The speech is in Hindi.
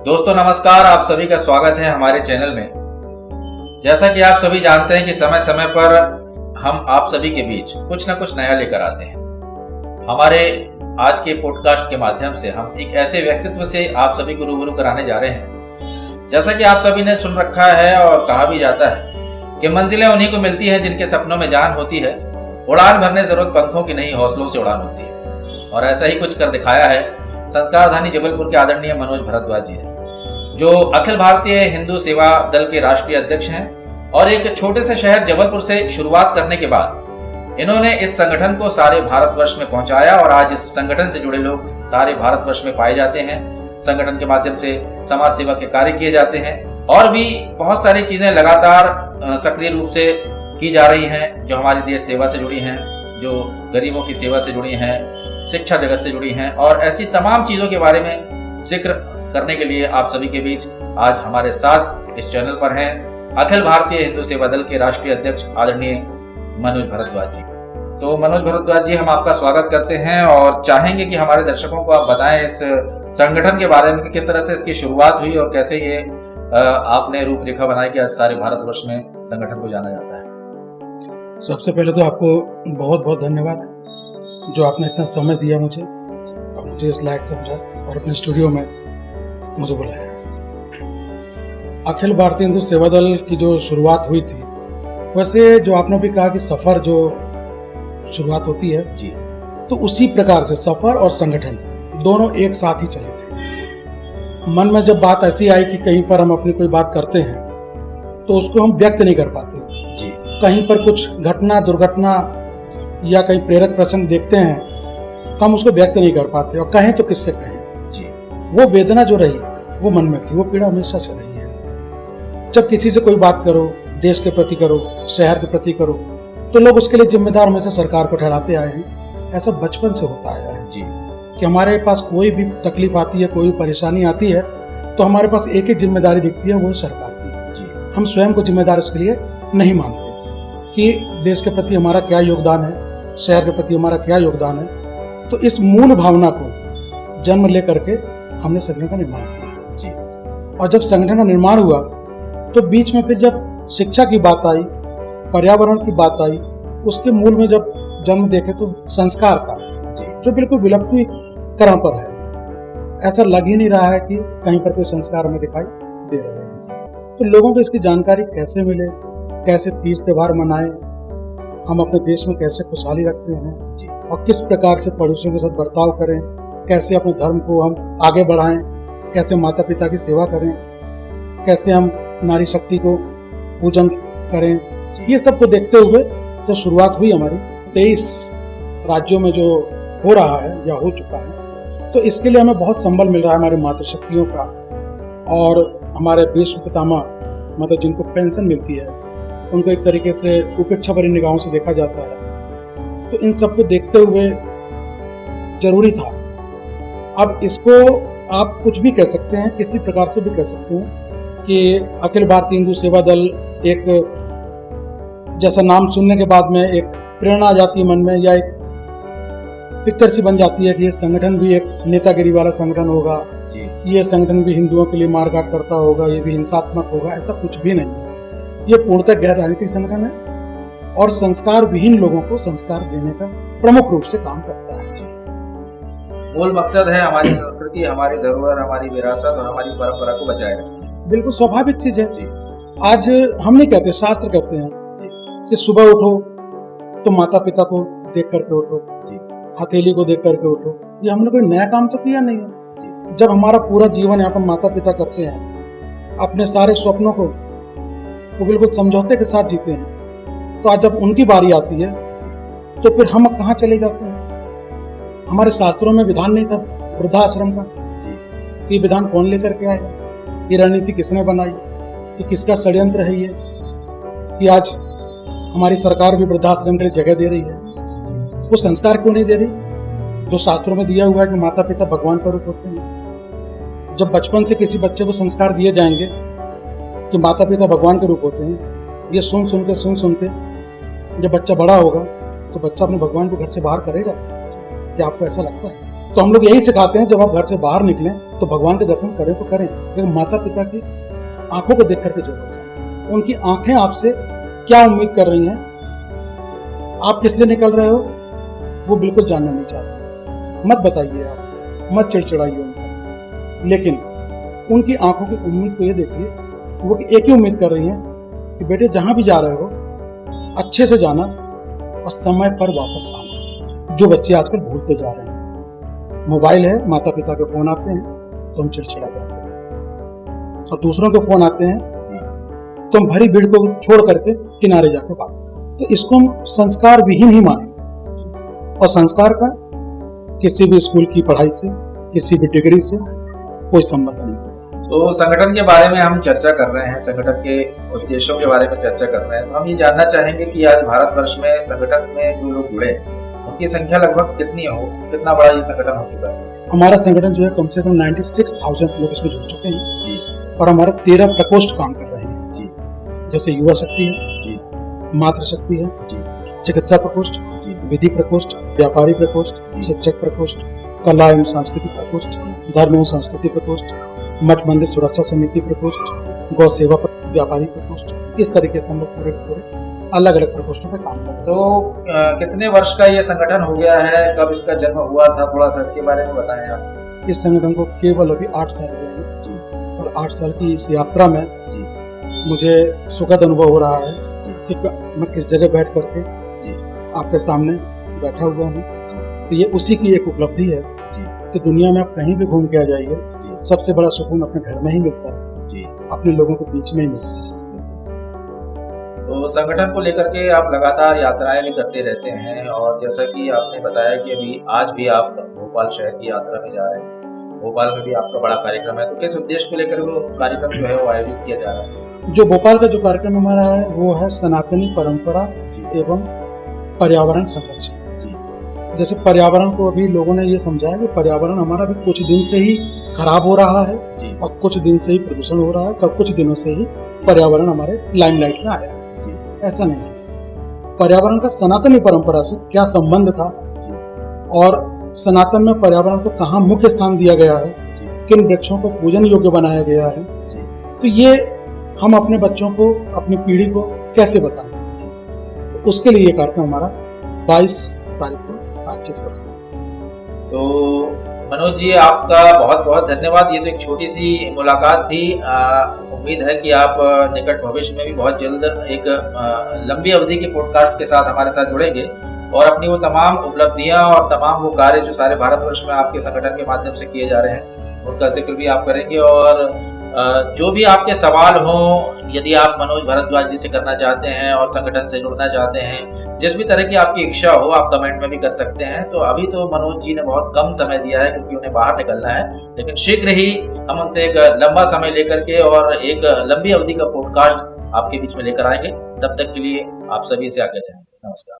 दोस्तों नमस्कार, आप सभी का स्वागत है हमारे चैनल में। जैसा कि आप सभी जानते हैं कि समय समय पर हम आप सभी के बीच कुछ न कुछ नया लेकर आते हैं। हमारे आज के पॉडकास्ट के माध्यम से हम एक ऐसे व्यक्तित्व से आप सभी को रूबरू कराने जा रहे हैं। जैसा कि आप सभी ने सुन रखा है और कहा भी जाता है कि मंजिलें उन्हीं को मिलती हैं जिनके सपनों में जान होती है। उड़ान भरने जरूरत पंखों की नहीं, हौसलों से उड़ान होती है। और ऐसा ही कुछ कर दिखाया है संस्कारधानी जबलपुर के आदरणीय मनोज भारद्वाज जी ने, जो अखिल भारतीय हिंदू सेवा दल के राष्ट्रीय अध्यक्ष हैं। और एक छोटे से शहर जबलपुर से शुरुआत करने के बाद इन्होंने इस संगठन को सारे भारतवर्ष में पहुंचाया और आज इस संगठन से जुड़े लोग सारे भारतवर्ष में पाए जाते हैं। संगठन के माध्यम से समाज सेवा के कार्य किए जाते हैं और भी बहुत सारी चीजें लगातार सक्रिय रूप से की जा रही हैं, जो हमारी देश सेवा से जुड़ी हैं, जो गरीबों की सेवा से जुड़ी हैं, शिक्षा जगत से जुड़ी हैं। और ऐसी तमाम चीजों के बारे में जिक्र करने के लिए आप सभी के बीच आज हमारे साथ इस चैनल पर हैं अखिल भारतीय हिंदू सेवा दल के राष्ट्रीय अध्यक्ष आदरणीय मनोज भारद्वाज जी। तो मनोज भारद्वाज जी, हम आपका स्वागत करते हैं और चाहेंगे कि हमारे दर्शकों को आप बताएं इस संगठन के बारे में कि किस तरह से इसकी शुरुआत हुई और कैसे ये आपने रूपरेखा बनाई कि आज सारे भारतवर्ष में संगठन को जाना जाता है। सबसे पहले तो आपको बहुत बहुत धन्यवाद जो आपने इतना समय दिया मुझे और मुझे इस लायक समझा और अपने स्टूडियो में मुझे बुलाया। अखिल भारतीय हिंदू सेवा दल की जो शुरुआत हुई थी, वैसे जो आपने भी कहा कि सफ़र जो शुरुआत होती है जी, तो उसी प्रकार से सफ़र और संगठन दोनों एक साथ ही चले थे। मन में जब बात ऐसी आई कि कहीं पर हम अपनी कोई बात करते हैं तो उसको हम व्यक्त नहीं कर पाते जी। कहीं पर कुछ घटना दुर्घटना या कहीं प्रेरक प्रसंग देखते हैं तो हम उसको व्यक्त नहीं कर पाते, और कहें तो किससे कहें जी। वो वेदना जो रही वो मन में थी, वो पीड़ा हमेशा से रही है। जब किसी से कोई बात करो, देश के प्रति करो, शहर के प्रति करो, तो लोग उसके लिए जिम्मेदार हमेशा सरकार को ठहराते आए हैं। ऐसा बचपन से होता आया है जी कि हमारे पास कोई भी तकलीफ आती है, कोई परेशानी आती है, तो हमारे पास एक ही जिम्मेदारी दिखती है, वो सरकार की जी। हम स्वयं को जिम्मेदार उसके लिए नहीं मानते कि देश के प्रति हमारा क्या योगदान है, शहर के प्रति हमारा क्या योगदान है। तो इस मूल भावना को जन्म लेकर के हमने संगठन का निर्माण किया जी। और जब संगठन का निर्माण हुआ तो बीच में फिर जब शिक्षा की बात आई, पर्यावरण की बात आई, उसके मूल में जब जन्म देखे तो संस्कार का जी। जो बिल्कुल विलुप्तीकरण पर है। ऐसा लग ही नहीं रहा है कि कहीं पर कोई संस्कार हमें दिखाई दे रहे हैं। तो लोगों को इसकी जानकारी कैसे मिले, कैसे तीज त्योहार मनाएं, हम अपने देश में कैसे खुशहाली रखते हैं जी। और किस प्रकार से पड़ोसियों के साथ बर्ताव करें, कैसे अपने धर्म को हम आगे बढ़ाएं, कैसे माता पिता की सेवा करें, कैसे हम नारी शक्ति को पूजन करें, ये सब को देखते हुए जो शुरुआत हुई हमारी 23 राज्यों में जो हो रहा है या हो चुका है, तो इसके लिए हमें बहुत संबल मिल रहा है हमारी मातृशक्तियों का और हमारे विश्व पितामह, मतलब जिनको पेंशन मिलती है उनको एक तरीके से उपेक्षा भरी निगाहों से देखा जाता है। तो इन सबको देखते हुए जरूरी था। अब इसको आप कुछ भी कह सकते हैं, किसी प्रकार से भी कह सकते हैं कि अखिल भारतीय हिंदू सेवा दल एक जैसा नाम सुनने के बाद में एक प्रेरणा आ जाती है मन में, या एक पिक्चर सी बन जाती है कि ये संगठन भी एक नेतागिरी वाला संगठन होगा, ये संगठन भी हिंदुओं के लिए मारकाट करता होगा, ये भी हिंसात्मक होगा। ऐसा कुछ भी नहीं है। ये पूर्णतः गैर राजनीतिक संगठन है और संस्कार विहीन लोगों को संस्कार देने का प्रमुख रूप से काम करता है। मूल मकसद है हमारी संस्कृति, हमारी धरोहर, हमारी विरासत और हमारी परंपरा को बचाए रखना। बिल्कुल स्वाभाविक चीज है जी। आज हम नहीं कहते, शास्त्र कहते हैं कि सुबह उठो तो माता पिता को देख करके उठो जी, हथेली को देख करके उठो। ये हमने कोई नया काम तो किया नहीं है। जब हमारा पूरा जीवन यहाँ पर माता पिता करते हैं, अपने सारे स्वप्नों को वो बिल्कुल समझौते के साथ जीते हैं, तो आज जब उनकी बारी आती है तो फिर हम कहाँ चले जाते हैं। हमारे शास्त्रों में विधान नहीं था वृद्धाश्रम का, ये विधान कौन लेकर के आया, ये रणनीति किसने बनाई, कि किसका षड्यंत्र है ये कि आज हमारी सरकार भी वृद्धाश्रम के लिए जगह दे रही है। वो संस्कार क्यों नहीं दे रही जो शास्त्रों में दिया हुआ है कि माता पिता भगवान का रूप होते हैं। जब बचपन से किसी बच्चे को संस्कार दिए जाएंगे कि माता पिता भगवान के रूप होते हैं, ये सुन सुन के जब बच्चा बड़ा होगा तो बच्चा अपने भगवान को घर से बाहर करेगा। क्या आपको ऐसा लगता है? तो हम लोग यही सिखाते हैं, जब आप घर से बाहर निकलें तो भगवान के दर्शन करें तो करें, लेकिन माता पिता की आंखों को देख करके जरूर करें। उनकी आंखें आपसे क्या उम्मीद कर रही हैं, आप किस लिए निकल रहे हो, वो बिल्कुल जानना नहीं चाहते। मत बताइए, आप मत चिड़चिड़ाइए उनको, लेकिन उनकी आंखों की उम्मीद को ये देखिए, वो एक ही उम्मीद कर रही हैं कि बेटे जहां भी जा रहे हो अच्छे से जाना और समय पर वापस आना। जो बच्चे आजकल भूलते जा रहे हैं, मोबाइल है, माता पिता के फोन आते हैं तो हम चिड़चिड़ा जाते हैं, और दूसरों के फोन आते हैं तो हम भरी भीड़ को छोड़ करके किनारे जाके भागते हैं। तो इसको हम संस्कार विहीन ही मानेंगे, और संस्कार का किसी भी स्कूल की पढ़ाई से, किसी भी डिग्री से कोई संबंध नहीं। तो संगठन के बारे में हम चर्चा कर रहे हैं, संगठन के उद्देश्यों के बारे में चर्चा कर रहे हैं, तो हम ये जानना चाहेंगे कि आज भारतवर्ष में संगठन में जो लोग जुड़े उनकी संख्या लगभग कितनी हो, कितना बड़ा ये संगठन हो चुका है? हमारा संगठन जो है कम से कम 96,000 लोग इसमें जुड़ चुके हैं जी। और हमारे 13 प्रकोष्ठ काम कर रहे हैं जी। जैसे युवा शक्ति है जी, मातृ शक्ति है जी, चिकित्सा प्रकोष्ठ जी, विधि प्रकोष्ठ, व्यापारी प्रकोष्ठ, शिक्षक प्रकोष्ठ, कला एवं सांस्कृतिक प्रकोष्ठ, धर्म एवं संस्कृति प्रकोष्ठ, मठ मंदिर सुरक्षा समिति प्रकोष्ठ, गौ सेवा व्यापारी प्रकोष्ठ। इस तरीके से हम लोग पूरे अलग अलग प्रकोष्ठों पे काम करते हैं। तो कितने वर्ष का ये संगठन हो गया है, कब इसका जन्म हुआ था, थोड़ा सा इसके बारे में बताएं आप। इस संगठन को केवल अभी 8 साल हुए हैं, और 8 साल की इस यात्रा में मुझे सुखद अनुभव हो रहा है कि मैं किस जगह बैठ करके आपके सामने बैठा हुआ हूँ। तो ये उसी की एक उपलब्धि है कि दुनिया में आप कहीं भी घूम के आ जाइए, सबसे बड़ा सुकून अपने घर में ही मिलता है, अपने लोगों के बीच में ही मिलता है। तो संगठन को लेकर के आप लगातार यात्राएं भी करते रहते हैं, और जैसा कि आपने बताया कि अभी आज भी आप भोपाल शहर की यात्रा में जा रहे हैं, भोपाल में भी आपका बड़ा कार्यक्रम है, तो किस उद्देश्य को लेकर वो कार्यक्रम जो है वो आयोजित किया जा रहा है? जो भोपाल का जो कार्यक्रम हमारा है वो है सनातनी परंपरा एवं पर्यावरण संरक्षण। जैसे पर्यावरण को अभी लोगों ने ये समझा है कि पर्यावरण हमारा भी कुछ दिन से ही खराब हो रहा है और कुछ दिन से ही प्रदूषण हो रहा है, और कुछ दिनों से ही पर्यावरण हमारे लाइमलाइट में आया है। ऐसा नहीं है। पर्यावरण का सनातनी परंपरा से क्या संबंध था, और सनातन में पर्यावरण को कहाँ मुख्य स्थान दिया गया है, किन वृक्षों को पूजन योग्य बनाया गया है, तो ये हम अपने बच्चों को, अपनी पीढ़ी को कैसे बताएं। तो उसके लिए ये कार्यक्रम हमारा 22 तारीख को आयोजित हो रहा है। तो मनोज जी, आपका बहुत बहुत धन्यवाद। ये तो एक छोटी सी मुलाकात थी। उम्मीद है कि आप निकट भविष्य में भी बहुत जल्द एक लंबी अवधि के पॉडकास्ट के साथ हमारे साथ जुड़ेंगे, और अपनी वो तमाम उपलब्धियां और तमाम वो कार्य जो सारे भारतवर्ष में आपके संगठन के माध्यम से किए जा रहे हैं उनका जिक्र भी आप करेंगे। और जो भी आपके सवाल हों, यदि आप मनोज भारद्वाज जी से करना चाहते हैं और संगठन से जुड़ना चाहते हैं, जिस भी तरह की आपकी इच्छा हो, आप कमेंट में भी कर सकते हैं। तो अभी तो मनोज जी ने बहुत कम समय दिया है क्योंकि उन्हें बाहर निकलना है, लेकिन शीघ्र ही हम उनसे एक लंबा समय लेकर के और एक लंबी अवधि का पॉडकास्ट आपके बीच में लेकर आएंगे। तब तक के लिए आप सभी से आज्ञा चाहेंगे। नमस्कार।